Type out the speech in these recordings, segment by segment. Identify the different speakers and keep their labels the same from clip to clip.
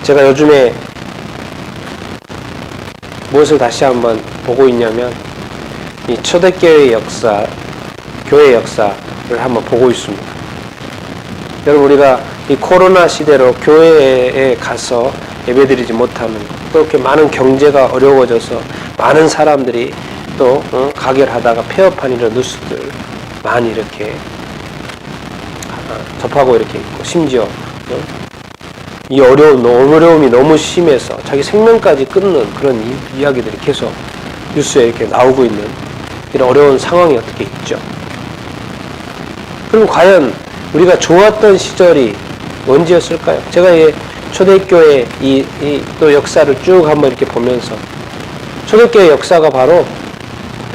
Speaker 1: 제가 요즘에 무엇을 다시 한번 보고 있냐면 이 초대교회의 역사, 교회의 역사를 한번 보고 있습니다. 여러분, 우리가 이 코로나 시대로 교회에 가서 예배드리지 못하는, 또 이렇게 많은 경제가 어려워져서 많은 사람들이 또 가결하다가 폐업한 이런 뉴스들 많이 이렇게 접하고 이렇게 있고, 심지어 이 어려움이 너무 심해서 자기 생명까지 끊는 그런 이야기들이 계속 뉴스에 이렇게 나오고 있는 이런 어려운 상황이 어떻게 있죠. 그럼 과연 우리가 좋았던 시절이 언제였을까요? 제가 초대교회 또 역사를 쭉 한번 이렇게 보면서 초대교회 역사가 바로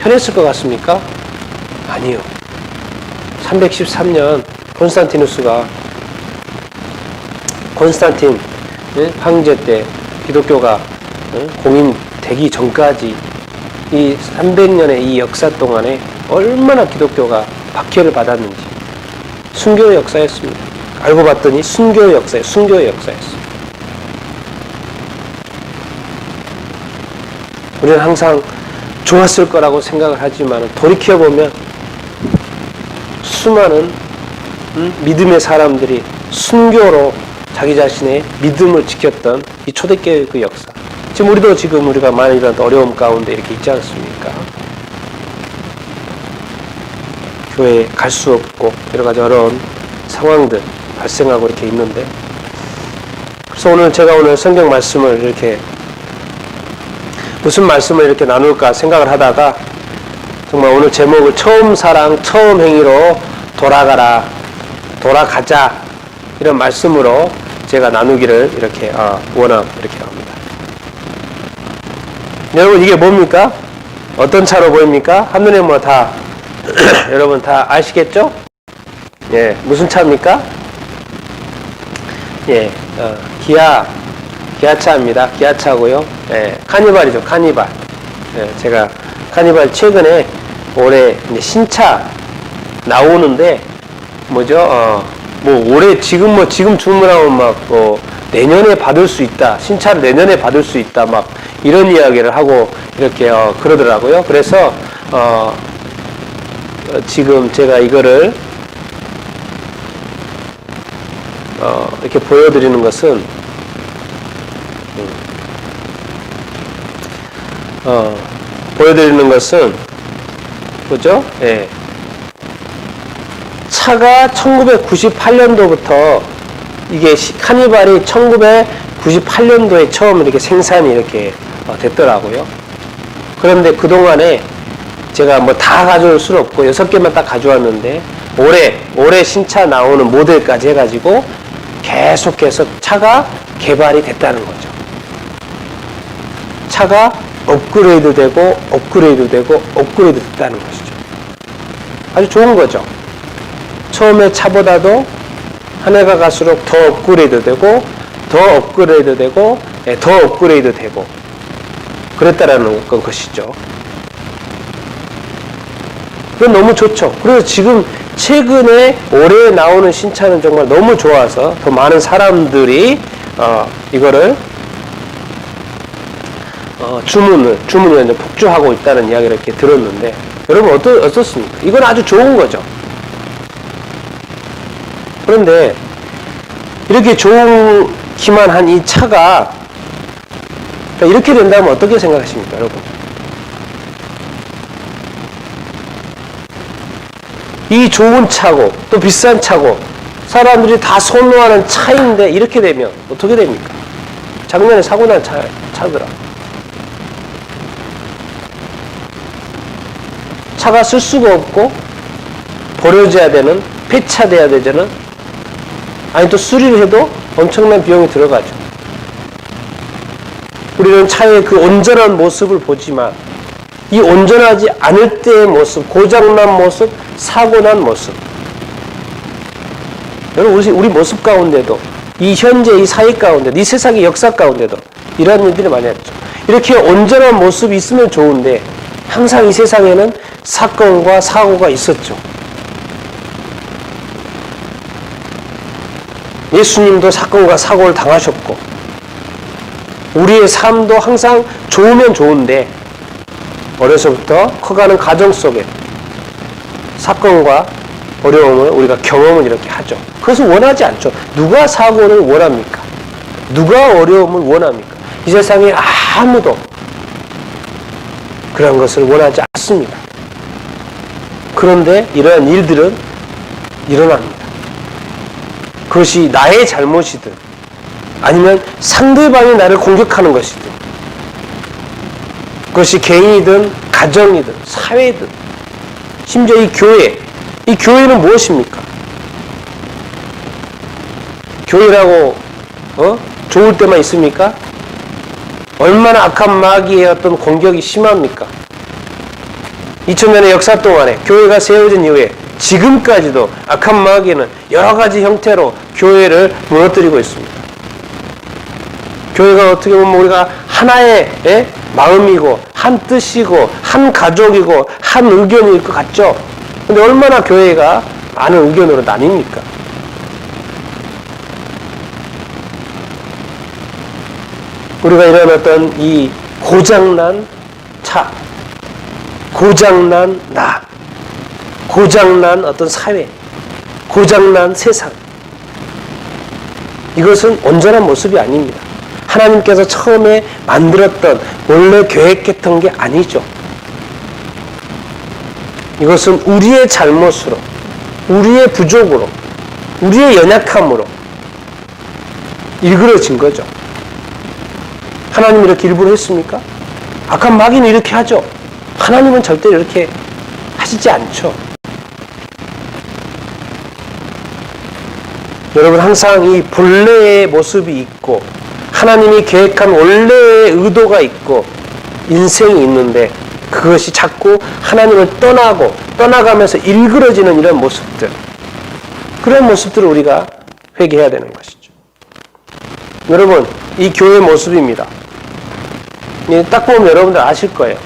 Speaker 1: 편했을 것 같습니까? 아니요. 313년 콘스탄틴 황제 때 기독교가 공인되기 전까지 이 300년의 이 역사 동안에 얼마나 기독교가 박해를 받았는지 순교의 역사였습니다. 알고 봤더니 순교의 역사였습니다. 우리는 항상 좋았을 거라고 생각을 하지만 돌이켜보면 수많은 믿음의 사람들이 순교로 자기 자신의 믿음을 지켰던 이 초대교회의 그 역사. 지금 우리가 많이 이런 어려움 가운데 이렇게 있지 않습니까? 교회에 갈 수 없고 여러 가지 어려운 상황들 발생하고 이렇게 있는데, 그래서 제가 성경 말씀을 이렇게 무슨 말씀을 이렇게 나눌까 생각을 하다가 정말 오늘 제목을 처음 사랑 처음 행위로 돌아가자 이런 말씀으로 제가 나누기를 이렇게 이렇게 합니다. 여러분, 이게 뭡니까? 어떤 차로 보입니까? 한눈에 다 여러분 다 아시겠죠? 예, 무슨 차입니까? 예, 기아차입니다. 기아차고요. 예, 카니발이죠. 카니발. 예, 제가 카니발 최근에 올해 이제 신차 나오는데 올해 지금 주문하면 내년에 받을 수 있다. 신차를 내년에 받을 수 있다. 이런 이야기를 하고 이렇게 그러더라고요. 그래서 지금 제가 이거를 이렇게 보여드리는 것은 뭐죠? 예. 차가 1998년도부터 이게 카니발이 1998년도에 처음 이렇게 생산이 이렇게 됐더라고요. 그런데 그동안에 제가 다 가져올 수는 없고 6개만 딱 가져왔는데 올해 신차 나오는 모델까지 해가지고 계속해서 차가 개발이 됐다는 거죠. 차가 업그레이드 되고 됐다는 것이죠. 아주 좋은 거죠. 처음에 차보다도 한 해가 갈수록 더 업그레이드 되고 그랬다라는 것이죠. 그건 너무 좋죠. 그래서 지금 최근에 올해 나오는 신차는 정말 너무 좋아서 더 많은 사람들이 이거를 주문을 폭주하고 있다는 이야기를 이렇게 들었는데, 여러분 어떻습니까? 이건 아주 좋은 거죠. 그런데 이렇게 좋기만 한 이 차가 이렇게 된다면 어떻게 생각하십니까, 여러분? 이 좋은 차고 또 비싼 차고 사람들이 다 선호하는 차인데 이렇게 되면 어떻게 됩니까? 작년에 사고 난 차더라. 차가 쓸 수가 없고 버려져야 되는, 폐차돼야 되잖아. 아니 또 수리를 해도 엄청난 비용이 들어가죠. 우리는 차의 그 온전한 모습을 보지만 이 온전하지 않을 때의 모습, 고장난 모습, 사고난 모습, 여러분 우리 모습 가운데도, 이 현재 이 사회 가운데도, 이 세상의 역사 가운데도 이런 일들이 많이 있죠. 이렇게 온전한 모습이 있으면 좋은데 항상 이 세상에는 사건과 사고가 있었죠. 예수님도 사건과 사고를 당하셨고 우리의 삶도 항상 좋으면 좋은데 어려서부터 커가는 가정 속에 사건과 어려움을 우리가 경험을 이렇게 하죠. 그것을 원하지 않죠. 누가 사고를 원합니까? 누가 어려움을 원합니까? 이 세상에 아무도 그런 것을 원하지 않습니다. 그런데 이러한 일들은 일어납니다. 그것이 나의 잘못이든 아니면 상대방이 나를 공격하는 것이든 그것이 개인이든 가정이든 사회든 심지어 이 교회는 무엇입니까? 교회라고 좋을 때만 있습니까? 얼마나 악한 마귀의 어떤 공격이 심합니까? 2000년의 역사 동안에 교회가 세워진 이후에 지금까지도 악한 마귀는 여러 가지 형태로 교회를 무너뜨리고 있습니다. 교회가 어떻게 보면 우리가 하나의 마음이고 한 뜻이고 한 가족이고 한 의견일 것 같죠? 근데 얼마나 교회가 많은 의견으로 나뉩니까? 우리가 이런 어떤 이 고장난 차, 고장난 나, 고장난 어떤 사회, 고장난 세상, 이것은 온전한 모습이 아닙니다. 하나님께서 처음에 만들었던 원래 계획했던 게 아니죠. 이것은 우리의 잘못으로, 우리의 부족으로, 우리의 연약함으로 일그러진 거죠. 하나님이 이렇게 일부러 했습니까? 악한 마귀는 이렇게 하죠. 하나님은 절대 이렇게 하시지 않죠. 여러분, 항상 이 본래의 모습이 있고 하나님이 계획한 원래의 의도가 있고 인생이 있는데 그것이 자꾸 하나님을 떠나가면서 일그러지는 이런 모습들, 그런 모습들을 우리가 회개해야 되는 것이죠. 여러분, 이 교회의 모습입니다. 딱 보면 여러분들 아실 거예요.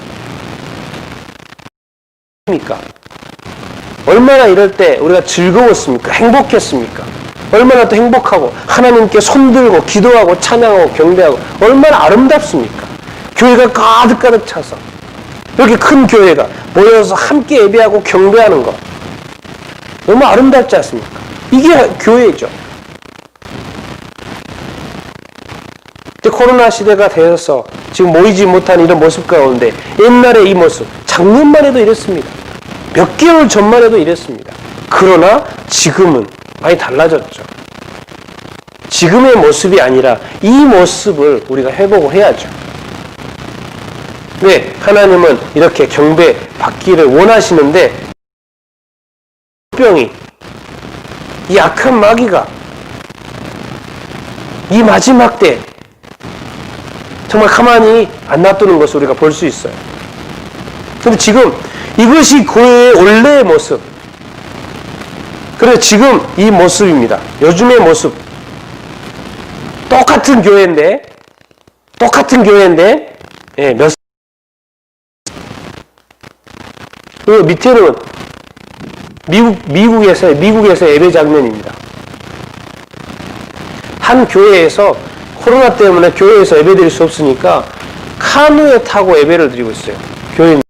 Speaker 1: 얼마나 이럴 때 우리가 즐거웠습니까? 행복했습니까? 얼마나 또 행복하고 하나님께 손들고 기도하고 찬양하고 경배하고 얼마나 아름답습니까? 교회가 가득가득 차서 이렇게 큰 교회가 모여서 함께 예배하고 경배하는 것 너무 아름답지 않습니까? 이게 교회죠. 코로나 시대가 되어서 지금 모이지 못한 이런 모습 가운데 옛날에 이 모습, 작년만 해도 이랬습니다. 몇 개월 전만 해도 이랬습니다. 그러나 지금은 많이 달라졌죠. 지금의 모습이 아니라 이 모습을 우리가 회복을 해야죠. 왜? 하나님은 이렇게 경배 받기를 원하시는데 병이, 이 악한 마귀가 이 마지막 때 정말 가만히 안 놔두는 것을 우리가 볼 수 있어요. 근데 지금 이것이 교회의 원래의 모습. 그래서 지금 이 모습입니다. 요즘의 모습. 똑같은 교회인데, 예, 그 밑에는 미국에서 예배 장면입니다. 한 교회에서 코로나 때문에 교회에서 예배 드릴 수 없으니까 카누에 타고 예배를 드리고 있어요. 교인.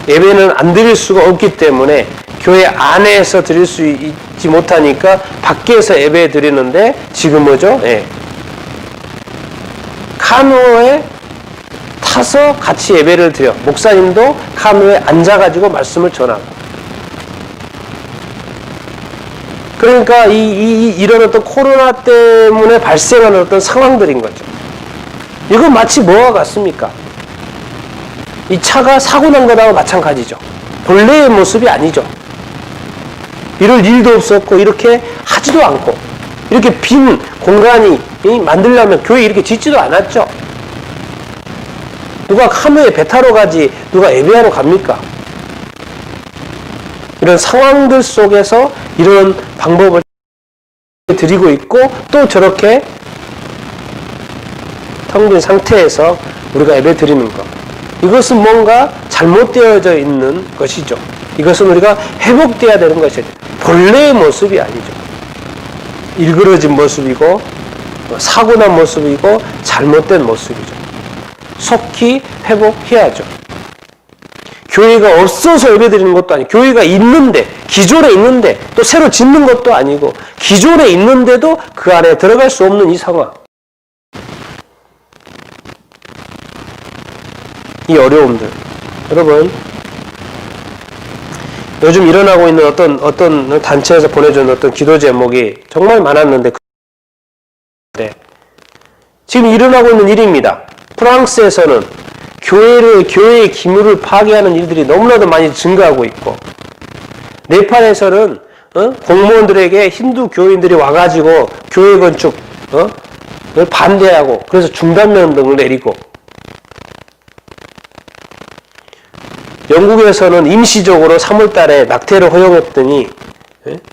Speaker 1: 예배는 안 드릴 수가 없기 때문에 교회 안에서 드릴 수 있지 못하니까 밖에서 예배 드리는데 지금 뭐죠? 예. 카누에 타서 같이 예배를 드려. 목사님도 카누에 앉아가지고 말씀을 전하고. 그러니까 이런 어떤 코로나 때문에 발생하는 어떤 상황들인 거죠. 이건 마치 뭐와 같습니까? 이 차가 사고 난 것하고 마찬가지죠. 본래의 모습이 아니죠. 이럴 일도 없었고 이렇게 하지도 않고 이렇게 빈 공간이 만들려면 교회 이렇게 짓지도 않았죠. 누가 카누에 배 타러 가지 누가 예배하러 갑니까? 이런 상황들 속에서 이런 방법을 드리고 있고 또 저렇게 텅 빈 상태에서 우리가 예배 드리는 것, 이것은 뭔가 잘못되어져 있는 것이죠. 이것은 우리가 회복돼야 되는 것이에요. 본래의 모습이 아니죠. 일그러진 모습이고 사고난 모습이고 잘못된 모습이죠. 속히 회복해야죠. 교회가 없어서 예배드리는 것도 아니고 교회가 있는데 기존에 있는데 또 새로 짓는 것도 아니고 기존에 있는데도 그 안에 들어갈 수 없는 이 상황, 이 어려움들. 여러분, 요즘 일어나고 있는 어떤 단체에서 보내준 어떤 기도 제목이 정말 많았는데 지금 일어나고 있는 일입니다. 프랑스에서는 교회의 기물을 파괴하는 일들이 너무나도 많이 증가하고 있고, 네팔에서는 공무원들에게 힌두 교인들이 와가지고 교회 건축 을 반대하고 그래서 중단명령을 내리고, 영국에서는 임시적으로 3월달에 낙태를 허용했더니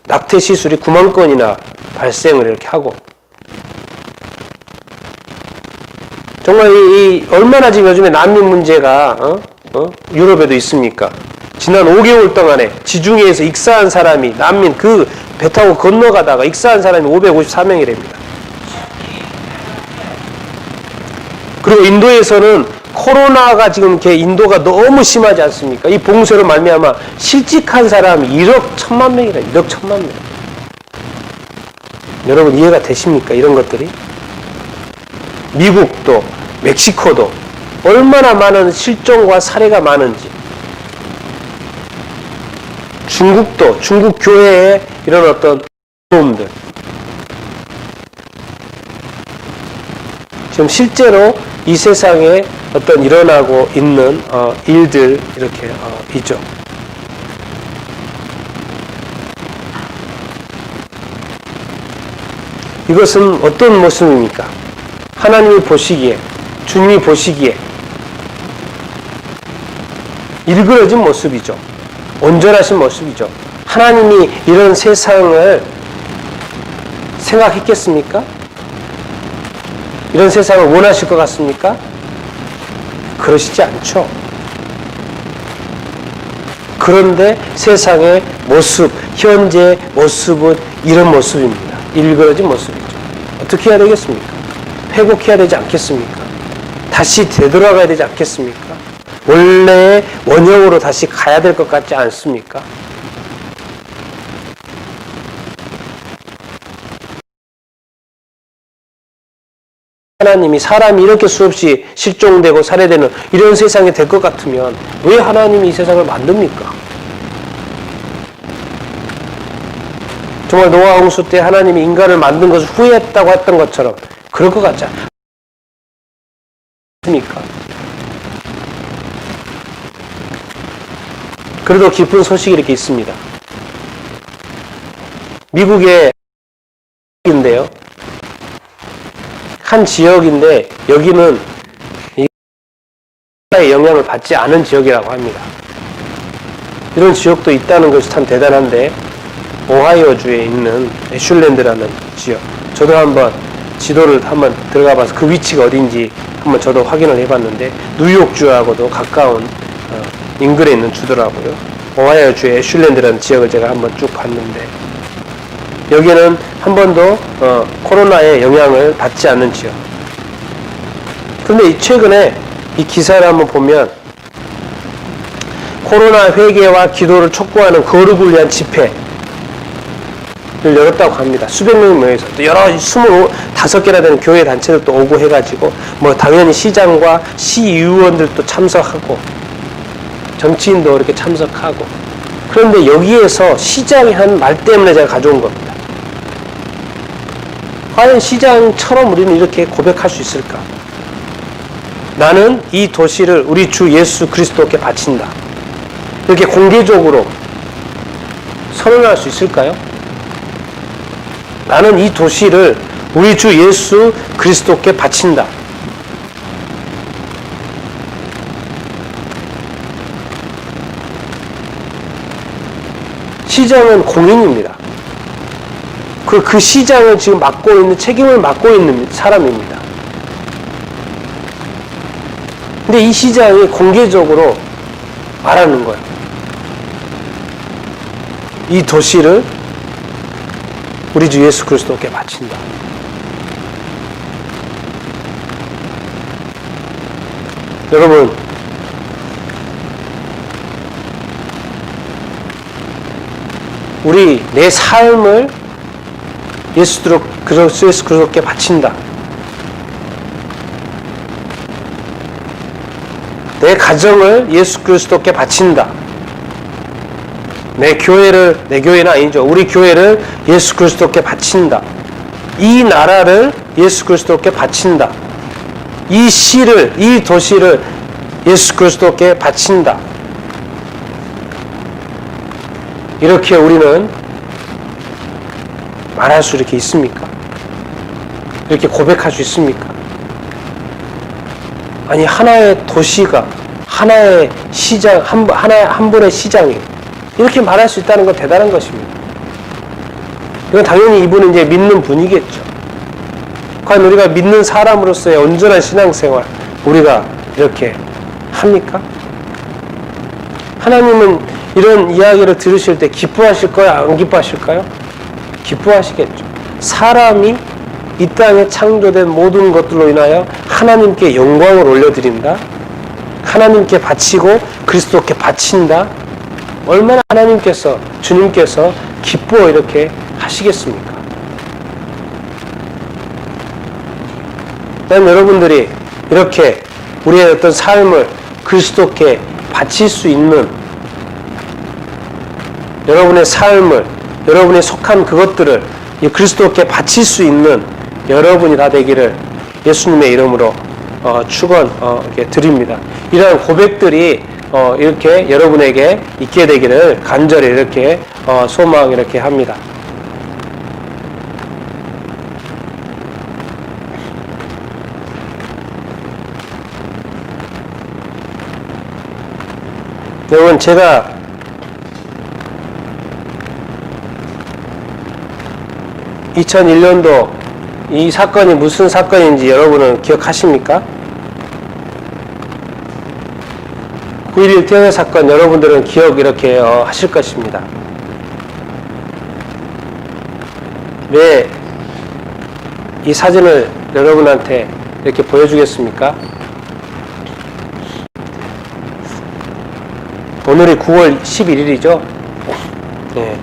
Speaker 1: 낙태 시술이 9만 건이나 발생을 이렇게 하고, 정말 이 얼마나 지금 요즘에 난민 문제가 유럽에도 있습니까? 지난 5개월 동안에 지중해에서 익사한 사람이 난민 그 배 타고 건너가다가 익사한 사람이 554명이랍니다. 그리고 인도에서는 코로나가 지금 이렇게 인도가 너무 심하지 않습니까? 이 봉쇄로 말미암아 실직한 사람이 1억 1천만 명이라. 1억 1천만 명. 여러분 이해가 되십니까? 이런 것들이? 미국도 멕시코도 얼마나 많은 실종과 살해가 많은지, 중국도 중국 교회의 이런 어떤 도움들, 지금 실제로 이 세상에 어떤 일어나고 있는 일들 이렇게 있죠. 이것은 어떤 모습입니까? 하나님이 보시기에, 주님이 보시기에 일그러진 모습이죠. 온전하신 모습이죠. 하나님이 이런 세상을 생각했겠습니까? 이런 세상을 원하실 것 같습니까? 그러시지 않죠. 그런데 세상의 모습, 현재 모습은 이런 모습입니다. 일그러진 모습이죠. 어떻게 해야 되겠습니까? 회복해야 되지 않겠습니까? 다시 되돌아가야 되지 않겠습니까? 원래의 원형으로 다시 가야 될 것 같지 않습니까? 하나님이 사람이 이렇게 수없이 실종되고 살해되는 이런 세상이 될 것 같으면 왜 하나님이 이 세상을 만듭니까? 정말 노아 홍수 때 하나님이 인간을 만든 것을 후회했다고 했던 것처럼 그럴 것 같지 않습니까? 그래도 기쁜 소식이 이렇게 있습니다. 미국의 인데요. 한 지역인데 여기는 이 영향을 받지 않은 지역이라고 합니다. 이런 지역도 있다는 것이 참 대단한데, 오하이오주에 있는 애슐랜드라는 지역, 저도 한번 지도를 한번 들어가 봐서 그 위치가 어딘지 한번 저도 확인을 해봤는데 뉴욕주하고도 가까운 인근에 있는 주더라고요. 오하이오주의 애슐랜드라는 지역을 제가 한번 쭉 봤는데 여기는 한 번도 코로나의 영향을 받지 않는 지역. 그런데 최근에 이 기사를 한번 보면 코로나 회개와 기도를 촉구하는 거룩을 위한 집회를 열었다고 합니다. 수백 명이 모여서 또 여러 25개나 되는 교회 단체들도 오고 해가지고 뭐 당연히 시장과 시의원들도 참석하고 정치인도 이렇게 참석하고. 그런데 여기에서 시장이 한 말 때문에 제가 가져온 겁니다. 과연 시장처럼 우리는 이렇게 고백할 수 있을까? 나는 이 도시를 우리 주 예수 그리스도께 바친다. 이렇게 공개적으로 선언할 수 있을까요? 나는 이 도시를 우리 주 예수 그리스도께 바친다. 시장은 공인입니다. 그 시장을 지금 맡고 있는, 책임을 맡고 있는 사람입니다. 근데 이 시장이 공개적으로 말하는 거예요. 이 도시를 우리 주 예수 그리스도께 바친다. 여러분, 우리 내 삶을 예수 그리스도께 바친다. 내 가정을 예수 그리스도께 바친다. 내 교회는 아니죠. 우리 교회를 예수 그리스도께 바친다. 이 나라를 예수 그리스도께 바친다. 이 시를, 이 도시를 예수 그리스도께 바친다. 이렇게 우리는 말할 수 이렇게 있습니까? 이렇게 고백할 수 있습니까? 아니, 하나의 도시가, 하나의 시장, 한 분의 시장이 이렇게 말할 수 있다는 건 대단한 것입니다. 이건 당연히 이분은 이제 믿는 분이겠죠. 과연 우리가 믿는 사람으로서의 온전한 신앙생활, 우리가 이렇게 합니까? 하나님은 이런 이야기를 들으실 때 기뻐하실까요? 안 기뻐하실까요? 기뻐하시겠죠. 사람이 이 땅에 창조된 모든 것들로 인하여 하나님께 영광을 올려드린다. 하나님께 바치고 그리스도께 바친다. 얼마나 하나님께서, 주님께서 기뻐 이렇게 하시겠습니까? 그다음 여러분들이 이렇게 우리의 어떤 삶을 그리스도께 바칠 수 있는, 여러분의 삶을, 여러분이 속한 그것들을 그리스도께 바칠 수 있는 여러분이 다 되기를 예수님의 이름으로 드립니다. 이러한 고백들이 이렇게 여러분에게 있게 되기를 간절히 이렇게 소망 이렇게 합니다. 여러분, 제가 (2001년도) 이 사건이 무슨 사건인지 여러분은 기억하십니까? 9.11 태세 사건 여러분들은 기억 이렇게 하실 것입니다. 왜 이 사진을 여러분한테 이렇게 보여주겠습니까? 오늘이 9월 11일이죠? 네.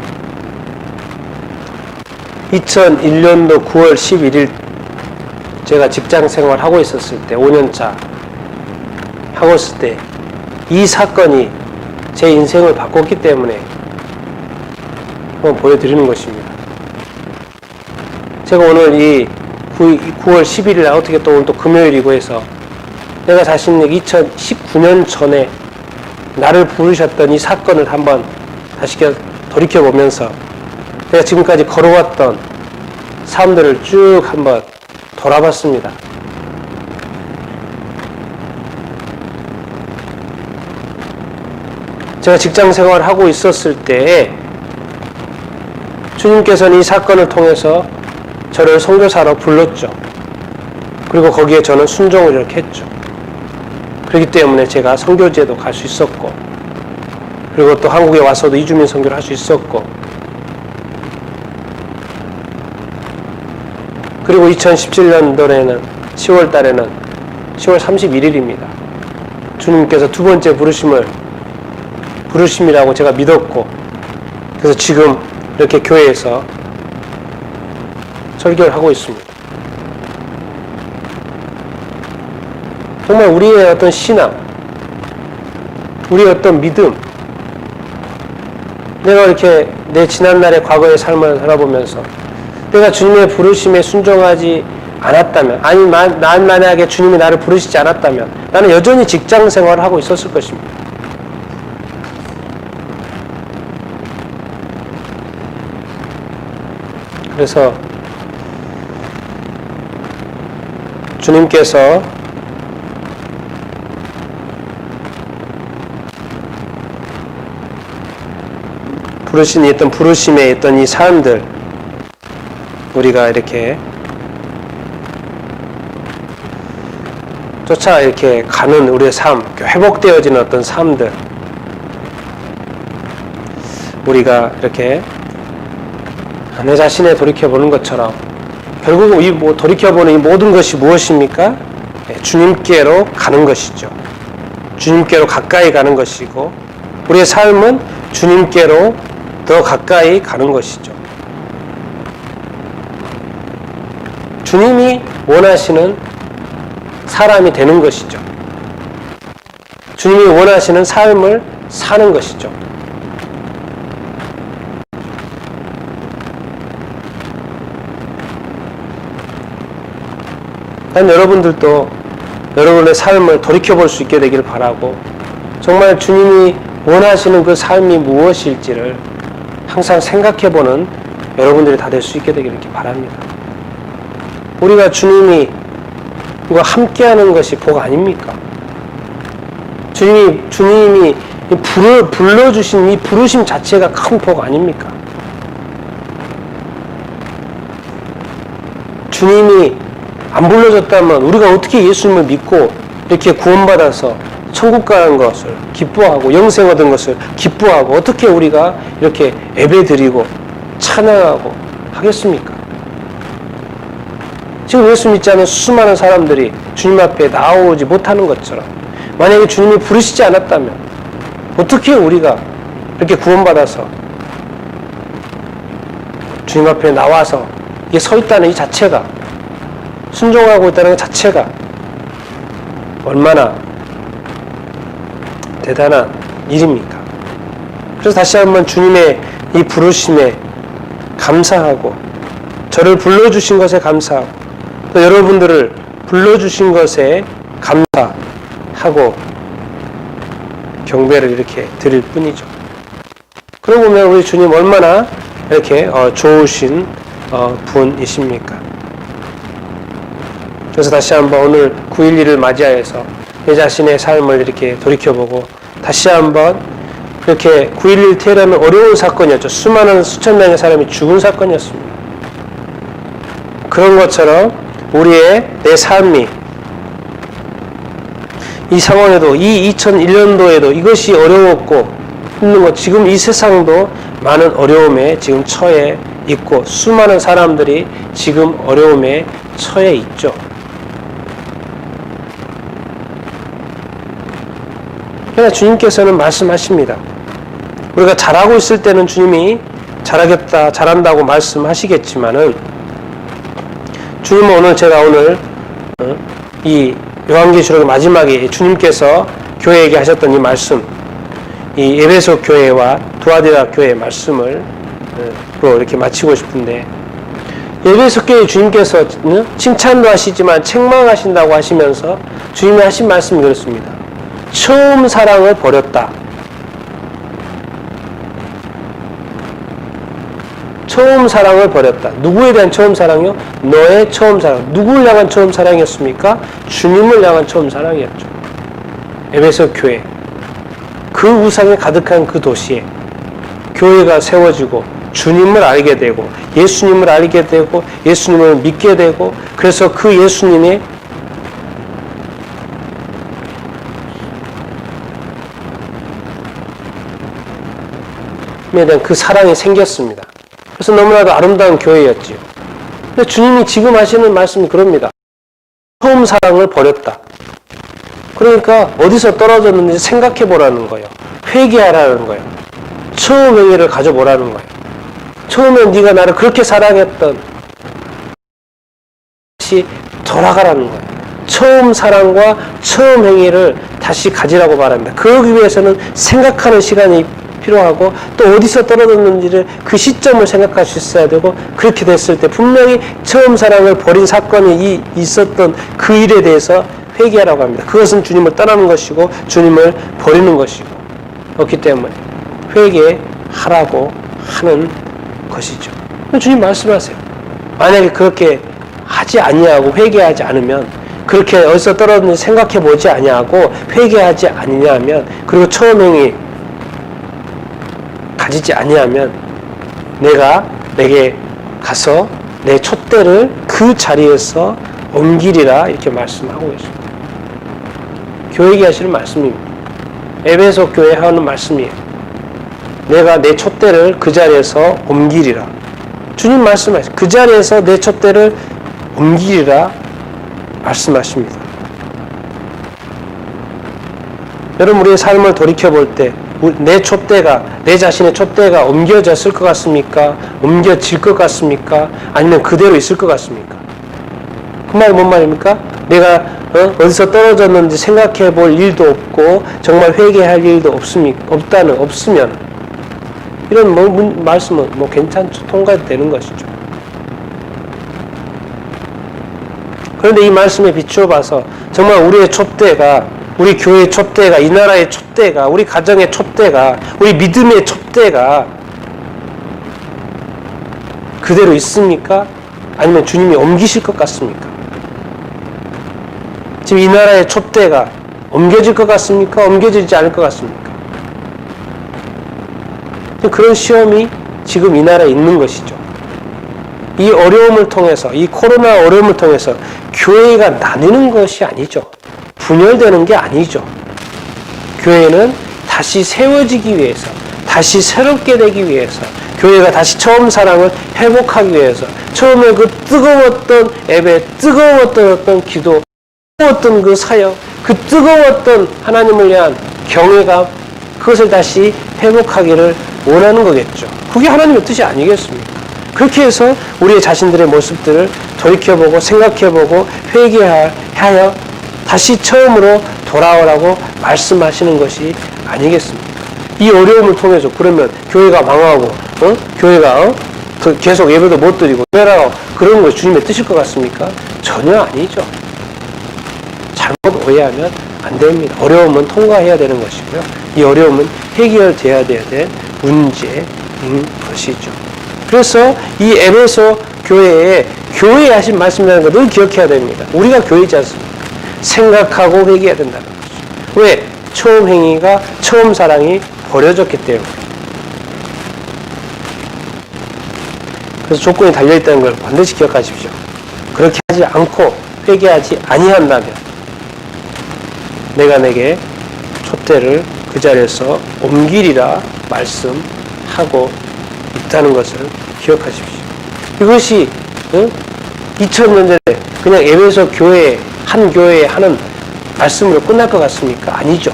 Speaker 1: 2001년도 9월 11일 제가 직장 생활 하고 있었을 때, 5년차 하고 있을 때 이 사건이 제 인생을 바꿨기 때문에 한번 보여드리는 것입니다. 제가 오늘 이 9월 11일 날 어떻게 또 오늘 또 금요일이고 해서 내가 자신에게 2019년 전에 나를 부르셨던 이 사건을 한번 다시 돌이켜보면서 내가 지금까지 걸어왔던 삶들을 쭉 한번 돌아봤습니다. 제가 직장 생활을 하고 있었을 때에 주님께서는 이 사건을 통해서 저를 선교사로 불렀죠. 그리고 거기에 저는 순종을 이렇게 했죠. 그렇기 때문에 제가 선교제도 갈 수 있었고, 그리고 또 한국에 와서도 이주민 선교를 할 수 있었고, 그리고 2017년도에는 10월 달에는 10월 31일입니다. 주님께서 두 번째 부르심이라고 제가 믿었고, 그래서 지금 이렇게 교회에서 설교를 하고 있습니다. 정말 우리의 어떤 신앙, 우리의 어떤 믿음, 내가 이렇게 내 지난날의 과거의 삶을 살아보면서 내가 주님의 부르심에 순종하지 않았다면, 아니 난 만약에 주님이 나를 부르시지 않았다면 나는 여전히 직장 생활을 하고 있었을 것입니다. 그래서 주님께서 부르신 어떤 부르심에 있던 이 사람들, 우리가 이렇게 쫓아 이렇게 가는 우리의 삶, 회복되어지는 어떤 삶들, 우리가 이렇게 내 자신에 돌이켜보는 것처럼 결국 이 돌이켜보는 이 모든 것이 무엇입니까? 주님께로 가는 것이죠. 주님께로 가까이 가는 것이고 우리의 삶은 주님께로 더 가까이 가는 것이죠. 주님이 원하시는 사람이 되는 것이죠. 주님이 원하시는 삶을 사는 것이죠. 난 여러분들도 여러분의 삶을 돌이켜볼 수 있게 되기를 바라고 정말 주님이 원하시는 그 삶이 무엇일지를 항상 생각해보는 여러분들이 다 될 수 있게 되기를 이렇게 바랍니다. 우리가 주님이 함께하는 것이 복 아닙니까? 주님이 불러주신 이 부르심 자체가 큰 복 아닙니까? 주님이 안 불러줬다면 우리가 어떻게 예수님을 믿고 이렇게 구원받아서 천국 가는 것을 기뻐하고 영생 얻은 것을 기뻐하고 어떻게 우리가 이렇게 예배드리고 찬양하고 하겠습니까? 지금 예수 믿지 않은 수많은 사람들이 주님 앞에 나오지 못하는 것처럼 만약에 주님이 부르시지 않았다면 어떻게 우리가 이렇게 구원받아서 주님 앞에 나와서 이게 서 있다는 이 자체가 순종하고 있다는 것 자체가 얼마나 대단한 일입니까? 그래서 다시 한번 주님의 이 부르심에 감사하고 저를 불러주신 것에 감사하고 또 여러분들을 불러주신 것에 감사하고 경배를 이렇게 드릴 뿐이죠. 그러고 보면 우리 주님 얼마나 이렇게 좋으신 분이십니까? 그래서 다시 한번 오늘 9.11을 맞이하여서 내 자신의 삶을 이렇게 돌이켜보고 다시 한번 그렇게 9.11 테러는 어려운 사건이었죠. 수많은 수천 명의 사람이 죽은 사건이었습니다. 그런 것처럼 우리의 내 삶이 이 상황에도 이 2001년도에도 이것이 어려웠고 힘든 것 지금 이 세상도 많은 어려움에 지금 처해 있고 수많은 사람들이 지금 어려움에 처해 있죠. 그러나 주님께서는 말씀하십니다. 우리가 잘하고 있을 때는 주님이 잘하겠다, 잘한다고 말씀하시겠지만은 주님은 제가 오늘 이 요한계시록의 마지막에 주님께서 교회에게 하셨던 이 말씀, 이 에베소 교회와 두아디라 교회의 말씀을 이렇게 마치고 싶은데 에베소 교회 주님께서 칭찬도 하시지만 책망하신다고 하시면서 주님이 하신 말씀이 그렇습니다. 처음 사랑을 버렸다. 처음 사랑을 버렸다. 누구에 대한 처음 사랑이요? 너의 처음 사랑. 누구를 향한 처음 사랑이었습니까? 주님을 향한 처음 사랑이었죠. 에베소 교회. 그 우상이 가득한 그 도시에 교회가 세워지고 주님을 알게 되고 예수님을 알게 되고 예수님을 믿게 되고 그래서 그 예수님의 에 대한 그 사랑이 생겼습니다. 그래서 너무나도 아름다운 교회였지요. 근데 주님이 지금 하시는 말씀이 그럽니다. 처음 사랑을 버렸다. 그러니까 어디서 떨어졌는지 생각해 보라는 거예요. 회개하라는 거예요. 처음 행위를 가져보라는 거예요. 처음에 네가 나를 그렇게 사랑했던 다시 돌아가라는 거예요. 처음 사랑과 처음 행위를 다시 가지라고 말합니다. 그러기 위해서는 생각하는 시간이 필요하고 또 어디서 떨어졌는지를 그 시점을 생각할 수 있어야 되고 그렇게 됐을 때 분명히 처음 사랑을 버린 사건이 있었던 그 일에 대해서 회개하라고 합니다. 그것은 주님을 떠나는 것이고 주님을 버리는 것이고 그렇기 때문에 회개하라고 하는 것이죠. 주님 말씀하세요. 만약에 그렇게 하지 아니하고 회개하지 않으면 그렇게 어디서 떨어졌는지 생각해 보지 아니하고 회개하지 아니냐면 그리고 처음 행위 가지지 아니하면 내게 가서 내 촛대를 그 자리에서 옮기리라 이렇게 말씀하고 있습니다. 교회에게 하시는 말씀입니다. 에베소 교회에 하는 말씀이에요. 내가 내 촛대를 그 자리에서 옮기리라. 주님 말씀하십니다. 그 자리에서 내 촛대를 옮기리라 말씀하십니다. 여러분, 우리의 삶을 돌이켜볼 때 내 촛대가, 내 자신의 촛대가 옮겨졌을 것 같습니까? 옮겨질 것 같습니까? 아니면 그대로 있을 것 같습니까? 그 말이 뭔 말입니까? 내가 어디서 떨어졌는지 생각해 볼 일도 없고 정말 회개할 일도 없으면 이런 말씀은 괜찮죠. 통과되는 것이죠. 그런데 이 말씀에 비추어 봐서 정말 우리의 촛대가, 우리 교회의 촛대가, 이 나라의 촛대가, 우리 가정의 촛대가, 우리 믿음의 촛대가 그대로 있습니까? 아니면 주님이 옮기실 것 같습니까? 지금 이 나라의 촛대가 옮겨질 것 같습니까? 옮겨지지 않을 것 같습니까? 그런 시험이 지금 이 나라에 있는 것이죠. 이 어려움을 통해서, 이 코로나 어려움을 통해서 교회가 나뉘는 것이 아니죠. 분열되는 게 아니죠. 교회는 다시 세워지기 위해서, 다시 새롭게 되기 위해서, 교회가 다시 처음 사랑을 회복하기 위해서, 처음에 그 뜨거웠던 예배, 뜨거웠던 어떤 기도, 뜨거웠던 그 사역, 그 뜨거웠던 하나님을 위한 경외감, 그것을 다시 회복하기를 원하는 거겠죠. 그게 하나님의 뜻이 아니겠습니까? 그렇게 해서 우리의 자신들의 모습들을 돌이켜보고 생각해보고 회개하여 다시 처음으로 돌아오라고 말씀하시는 것이 아니겠습니까? 이 어려움을 통해서 그러면 교회가 망하고 교회가 계속 예배도 못 드리고 그런 것이 주님의 뜻일 것 같습니까? 전혀 아니죠. 잘못 오해하면 안 됩니다. 어려움은 통과해야 되는 것이고요. 이 어려움은 해결돼야 될 문제인 것이죠. 그래서 이 에베소 교회에 하신 말씀이라는 걸 늘 기억해야 됩니다. 우리가 교회이지 않습니까? 생각하고 회개해야 된다는 것이죠. 왜? 처음 행위가, 처음 사랑이 버려졌기 때문에. 그래서 조건이 달려있다는 걸 반드시 기억하십시오. 그렇게 하지 않고 회개하지 아니한다면 내가 내게 촛대를 그 자리에서 옮기리라 말씀하고 있다는 것을 기억하십시오. 이것이 2000년 전에 그냥 에베소 교회 한 교회에 하는 말씀으로 끝날 것 같습니까? 아니죠.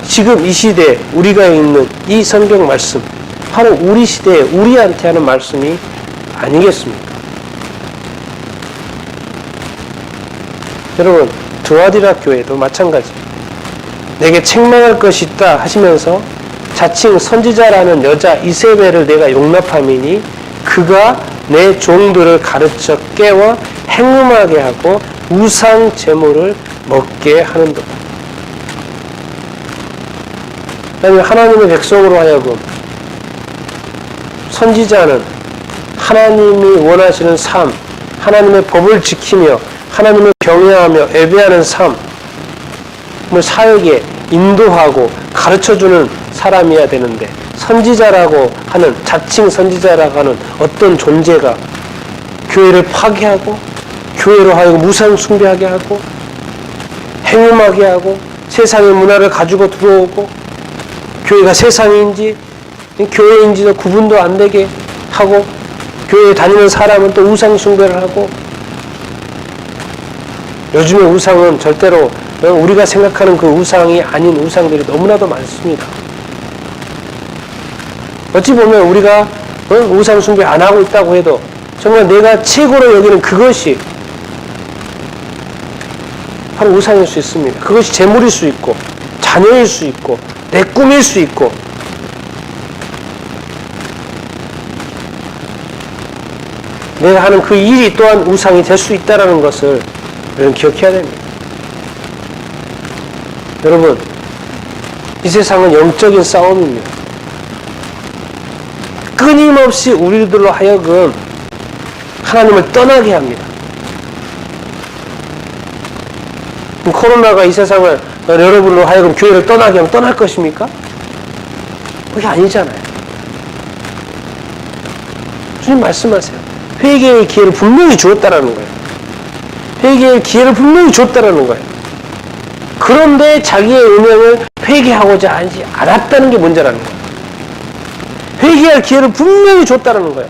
Speaker 1: 지금 이 시대에 우리가 있는 이 성경 말씀, 바로 우리 시대에 우리한테 하는 말씀이 아니겠습니까? 여러분, 드와디라 교회도 마찬가지입니다. 내게 책망할 것이 있다 하시면서 자칭 선지자라는 여자 이세벨을 내가 용납함이니 그가 내 종들을 가르쳐 깨워 행음하게 하고 우상 제물을 먹게 하는도다. 그다음에 하나님의 백성으로 하여금 선지자는 하나님이 원하시는 삶, 하나님의 법을 지키며 하나님을 경외하며 예배하는 삶을 사역에 인도하고 가르쳐주는 사람이어야 되는데, 선지자라고 하는, 자칭 선지자라고 하는 어떤 존재가 교회를 파괴하고 교회로 하여금 우상 숭배하게 하고 행음하게 하고 세상의 문화를 가지고 들어오고 교회가 세상인지 교회인지도 구분도 안 되게 하고 교회에 다니는 사람은 또 우상 숭배를 하고, 요즘의 우상은 절대로 우리가 생각하는 그 우상이 아닌 우상들이 너무나도 많습니다. 어찌 보면 우리가 우상 숭배 안 하고 있다고 해도 정말 내가 최고로 여기는 그것이 바로 우상일 수 있습니다. 그것이 재물일 수 있고 자녀일 수 있고 내 꿈일 수 있고, 내가 하는 그 일이 또한 우상이 될 수 있다는 것을 우리는 기억해야 됩니다. 여러분, 이 세상은 영적인 싸움입니다. 끊임없이 우리들로 하여금 하나님을 떠나게 합니다. 코로나가 이 세상을 여러분으로 하여금 교회를 떠나게 하면 떠날 것입니까? 그게 아니잖아요. 주님 말씀하세요. 회개의 기회를 분명히 주었다라는 거예요. 회개의 기회를 분명히 줬다라는 거예요. 그런데 자기의 운명을 회개하고자 하지 않았다는 게 문제라는 거예요. 회개할 기회를 분명히 줬다는 거예요.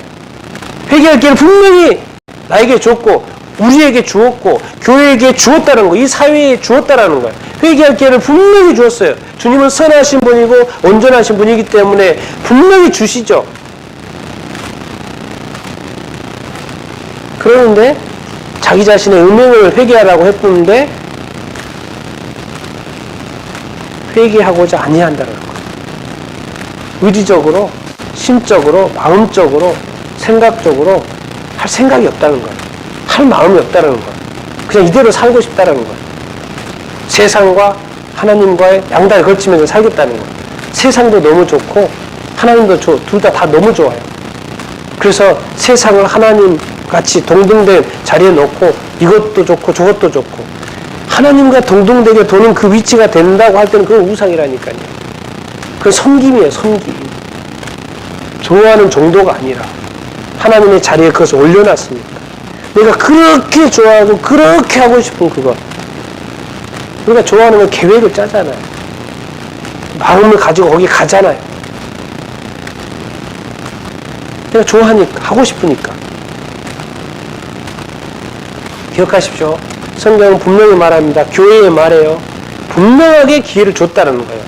Speaker 1: 회개할 기회를 분명히 나에게 줬고 우리에게 주었고 교회에게 주었다는 거, 이 사회에 주었다는 거예요. 회개할 기회를 분명히 주었어요. 주님은 선하신 분이고 온전하신 분이기 때문에 분명히 주시죠. 그러는데 자기 자신의 음행을 회개하라고 했는데 회개하고자 아니한다는 거예요. 의지적으로, 심적으로, 마음적으로, 생각적으로 할 생각이 없다는 거예요. 할 마음이 없다는 거예요. 그냥 이대로 살고 싶다는 거예요. 세상과 하나님과의 양다리 걸치면서 살겠다는 거예요. 세상도 너무 좋고 하나님도 둘 다 너무 좋아요. 그래서 세상을 하나님 같이 동등된 자리에 놓고 이것도 좋고 저것도 좋고 하나님과 동등되게 도는 그 위치가 된다고 할 때는 그건 우상이라니까요. 그건 섬김이에요. 섬김. 좋아하는 정도가 아니라 하나님의 자리에 그것을 올려놨으니까 내가 그렇게 좋아하고 그렇게 하고 싶은 그거. 우리가 좋아하는 건 계획을 짜잖아요. 마음을 가지고 거기 가잖아요. 내가 좋아하니까, 하고 싶으니까. 기억하십시오. 성경은 분명히 말합니다. 교회에 말해요. 분명하게 기회를 줬다는 거예요.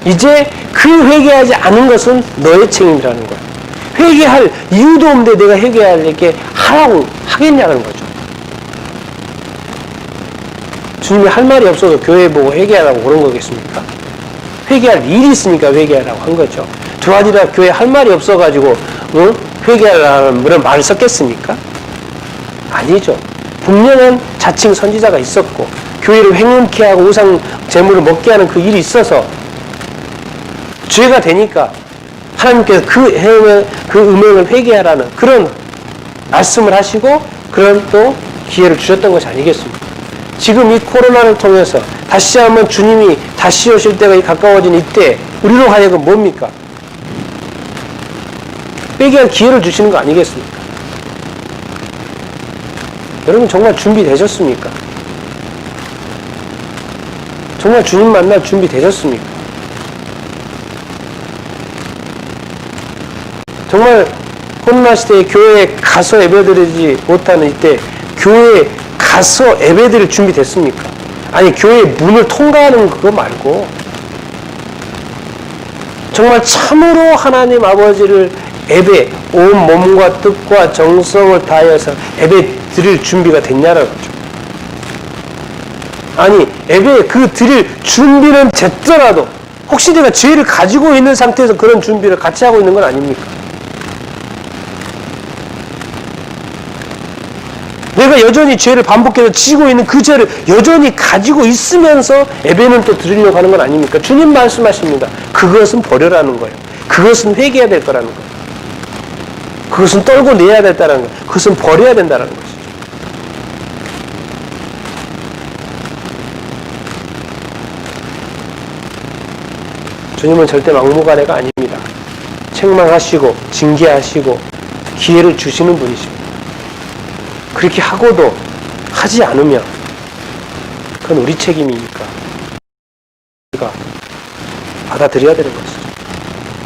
Speaker 1: 이제 그 회개하지 않은 것은 너의 책임이라는 거예요. 회개할 이유도 없는데 내가 회개하려게 하라고 하겠냐는 거죠. 주님이 할 말이 없어서 교회 보고 회개하라고 그런 거겠습니까? 회개할 일이 있으니까 회개하라고 한 거죠. 두 아니라 교회 할 말이 없어가지고 회개하라는 그런 말을 썼겠습니까? 아니죠. 분명한 자칭 선지자가 있었고 교회를 횡령케 하고 우상 제물을 먹게 하는 그 일이 있어서 죄가 되니까 하나님께서 그 음행을 회개하라는 그런 말씀을 하시고 그런 또 기회를 주셨던 것이 아니겠습니까? 지금 이 코로나를 통해서 다시 한번 주님이 다시 오실 때가 가까워진 이때 우리로 하여금 뭡니까? 회개할 기회를 주시는 거 아니겠습니까? 여러분 정말 준비되셨습니까? 정말 주님 만날 준비되셨습니까? 정말 코로나 시대에 교회에 가서 예배드리지 못하는 이때 교회에 가서 예배드릴 준비됐습니까? 아니 교회 문을 통과하는 그거 말고 정말 참으로 하나님 아버지를 예배 온 몸과 뜻과 정성을 다하여서 예배 드릴 준비가 됐냐는 거죠. 아니 예배 그 드릴 준비는 됐더라도 혹시 내가 죄를 가지고 있는 상태에서 그런 준비를 같이 하고 있는 건 아닙니까? 내가 여전히 죄를 반복해서 지고 있는 그 죄를 여전히 가지고 있으면서 예배는 또 드리려고 하는 건 아닙니까? 주님 말씀하십니다. 그것은 버려라는 거예요. 그것은 회개해야 될 거라는 거예요. 그것은 떨고 내야 된다는 거예요. 그것은 버려야 된다는 것이죠. 주님은 절대 막무가내가 아닙니다. 책망하시고 징계하시고 기회를 주시는 분이십니다. 그렇게 하고도 하지 않으면 그건 우리 책임이니까 우리가 받아들여야 되는 것이죠.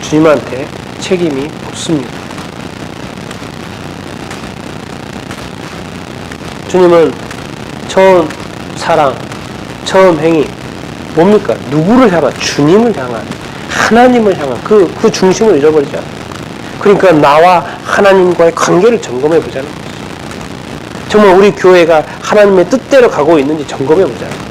Speaker 1: 주님한테 책임이 없습니다. 주님은 처음 사랑, 처음 행위 뭡니까? 누구를 향한? 주님을 향한, 하나님을 향한 그 중심을 잃어버리지 않아요. 그러니까 나와 하나님과의 관계를 점검해 보자는 거죠. 정말 우리 교회가 하나님의 뜻대로 가고 있는지 점검해 보자는 거죠.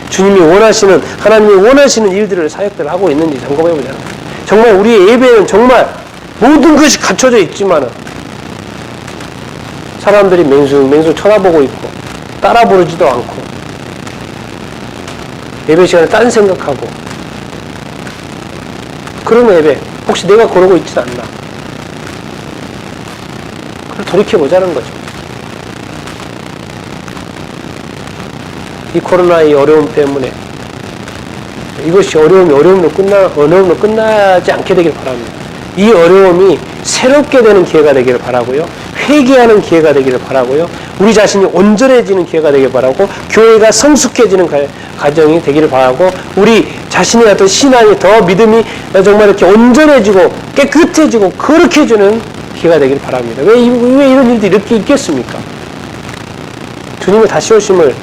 Speaker 1: 주님이 원하시는, 하나님이 원하시는 일들을, 사역들을 하고 있는지 점검해 보자는 거죠. 정말 우리의 예배는 정말 모든 것이 갖춰져 있지만은 사람들이 맹수 쳐다보고 있고 따라 부르지도 않고 예배 시간에 딴 생각하고 그런 예배 혹시 내가 그러고 있진 않나? 그걸 돌이켜보자는 거죠. 이 코로나의 어려움 때문에 이것이 어려움으로 끝나지 않게 되길 바랍니다. 이 어려움이 새롭게 되는 기회가 되기를 바라고요. 회개하는 기회가 되기를 바라고요. 우리 자신이 온전해지는 기회가 되기를 바라고 교회가 성숙해지는 가정이 되기를 바라고, 우리 자신의 어떤 신앙이 더 믿음이 정말 이렇게 온전해지고 깨끗해지고 거룩해지는 기회가 되기를 바랍니다. 왜 이런 일들이 이렇게 있겠습니까? 주님의 다시 오심을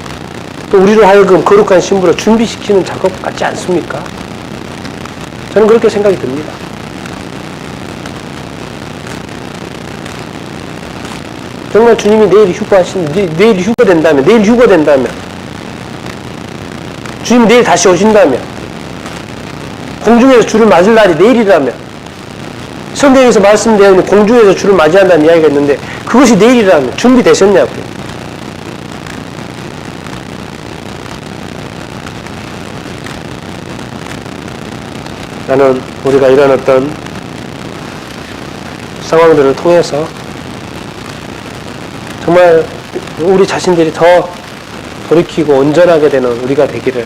Speaker 1: 또 우리로 하여금 거룩한 신부로 준비시키는 작업 같지 않습니까? 저는 그렇게 생각이 듭니다. 정말 주님이 내일 휴거된다면, 주님이 내일 다시 오신다면, 공중에서 주를 맞을 날이 내일이라면, 성경에서 말씀되는 공중에서 주를 맞이한다는 이야기가 있는데, 그것이 내일이라면 준비되셨냐고요? 나는 우리가 이런 어떤 상황들을 통해서 정말 우리 자신들이 더 돌이키고 온전하게 되는 우리가 되기를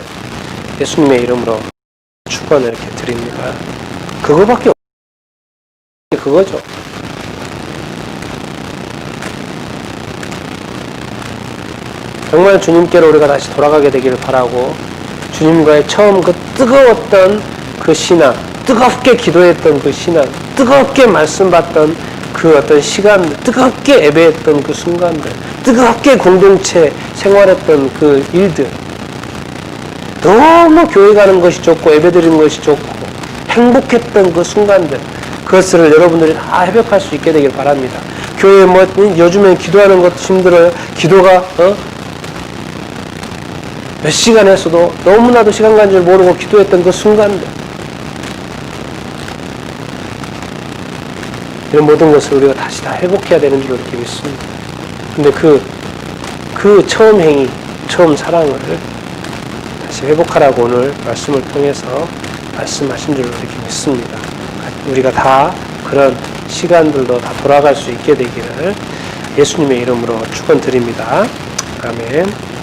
Speaker 1: 예수님의 이름으로 축원을 이렇게 드립니다. 그거밖에 없어요. 그거죠. 정말 주님께로 우리가 다시 돌아가게 되기를 바라고, 주님과의 처음 그 뜨거웠던 그 신앙, 뜨겁게 기도했던 그 신앙, 뜨겁게 말씀 받던 그 어떤 시간들, 뜨겁게 예배했던 그 순간들, 뜨겁게 공동체 생활했던 그 일들, 너무 교회 가는 것이 좋고 예배 드리는 것이 좋고 행복했던 그 순간들, 그것을 여러분들이 다 회복할 수 있게 되길 바랍니다. 교회 요즘엔 기도하는 것도 힘들어요. 기도가 몇 시간 했어도 너무나도 시간 간 줄 모르고 기도했던 그 순간들, 이런 모든 것을 우리가 다시 다 회복해야 되는 줄 이렇게 믿습니다. 근데 그 처음 행위, 처음 사랑을 다시 회복하라고 오늘 말씀을 통해서 말씀하신 줄 이렇게 믿습니다. 우리가 다 그런 시간들도 다 돌아갈 수 있게 되기를 예수님의 이름으로 축원드립니다. 아멘.